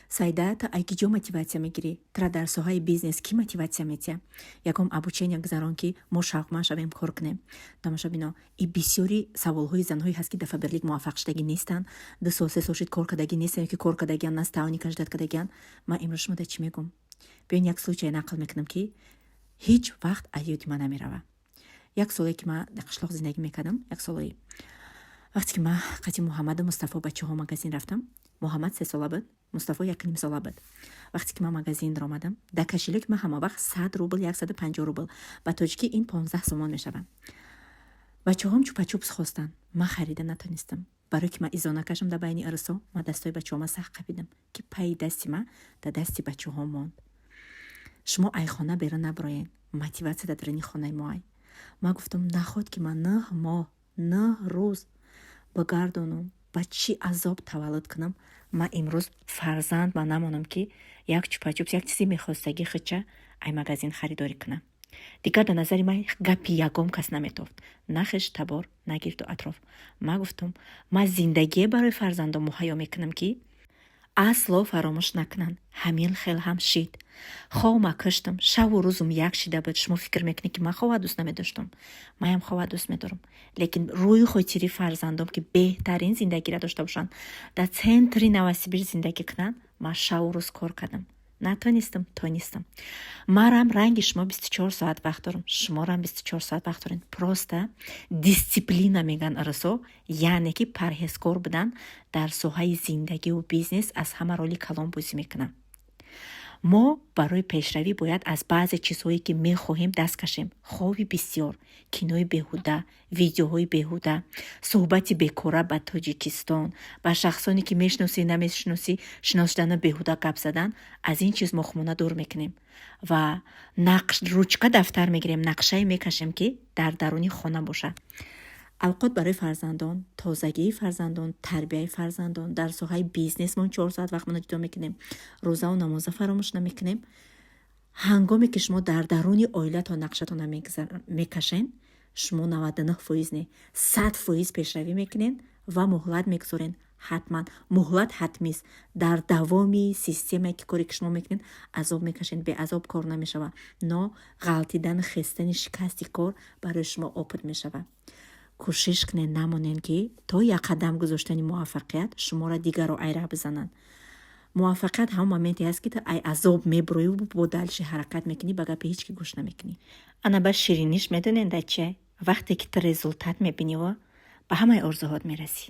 Сайда та ай ки ҷо мотиватсия мегирӣ? Тра дар соҳаи бизнес кӣ мотиватсия метия? Ягом обучение гузарон ки мо шавқманд шавем кор кунем. Тамоша бино, и бисёри саволҳои занҳое ҳаст ки дафъа берлик муваффақ шудагӣ нестанд, 2 сол 3 сол шуд кор кардагӣ нестанд, ё ки кор кардагиан нас таъони каждат кардагиан. Ман имрӯз шумода чӣ мегӯм? Биён як случай нақл мекунам ки ҳеҷ вақт аз ёди ман намерава. Як соле ки ман дар қишлоқ зиндагӣ мекардам, як солаи вақте ки ман қати Муҳаммаду Мустафо бачаҳо магазин рафтам. Муҳаммад 3 сола буд, Мустафо 1.5 сола буд. Вақте ки ман магазин омадам, дар кошелек ман ҳама вақт 100 рубл, 150 рубл, ба тоҷикӣ ин 15 сомон мешавад. Бачаҳом чупа-чупс хостанд, ман харида натонистам. Барои ки ман изона кашам дар байни ирсо, ман дастҳои бачаҳома сахт қапидам ки паи дасти ман дар дасти бачаҳо монд. Шумо ай хона берун набароен, мотиватсия дар даруни хонаи мо ай. Ман гуфтам наход ки ман 9 моҳ 9 рӯз багардонам, ба чӣ азоб таваллуд кунам, ман имрӯз фарзанд ман намонам ки як чупа-чупс, як чизи мехостагӣ хича ай магазин харидорӣ кунам. Дигар дар назари ман гапи ягом кас наметофт, на хиш табор, на гирду атроф. Ман гуфтам ман зиндагие барои фарзандам муҳайё мекунам ки асло фаромӯш накунанд, ҳамин хел ҳам шид. Хоҳма каштам, шаву рӯзум як шида буд. Шумо фикр мекунед ки ман хоҳа дӯст намедоштам? Маям хоҳа дӯст медорам. Лекин рӯи хотири фарзандам ки беҳтарин зиндагиро дошта бошанд, дар центри Новосибирск зиндагӣ кунанд, ман шаву рӯз кор кардам. Натонистам, тонистам. Марам ранги шумо 24 соат вақт дорам, шуморам 24 соат вақт дорем. Просто дисциплина меган ирсо, яъне ки парҳезкор будан дар соҳаи зиндагию бизнес аз ҳама роли калон бозӣ мекунам. мо барои пешравӣ бояд аз баъзе чизҳое ки мехоҳем даст кашем. Хобби бисёр, кинои беҳуда, видеоҳои беҳуда, суҳбати бекора ба Тоҷикистон, ба шахсоне ки мешиносӣ намешиносӣ, шинос шудана беҳуда гап задан, аз ин чиз мо хумона дур мекунем ва ручка дафтар мегирем, нақшае мекашем ки дар даруни хона боша. авқот барои фарзандон, тозагии фарзандон, тарбияи фарзандон, дар соҳаи бизнес мо 4 соат вақт мона ҷудо мекунем, рӯзаву намоза фаромӯш намекунем. ҳангоме ки шумо дар даруни оилатон нақшатон мекашен, шумо 99% не 100% пешравӣ мекунен ва муҳлат мегузорен. ҳатман муҳлат ҳатмист. Дар давоми системае ки коре ки шумо мекунед азоб мекашен, беазоб кор намешава. но ғалтидан, хистани, шикасти кор барои шумо опит мешава. кӯшиш кунед намонен ки то як қадам гузоштани муваффақият шуморо дигарро айра бизананд. муваффақият ҳамон моменте аст ки ай азоб мебурӯи бо далши ҳаракат мекунӣ, ба гапи ҳеҷ ки гӯш намекунӣ. ана ба шириниш медонен дар чия? вақте ки ту результат мебинӣ ва ба ҳамаи орзуҳот мерасӣ.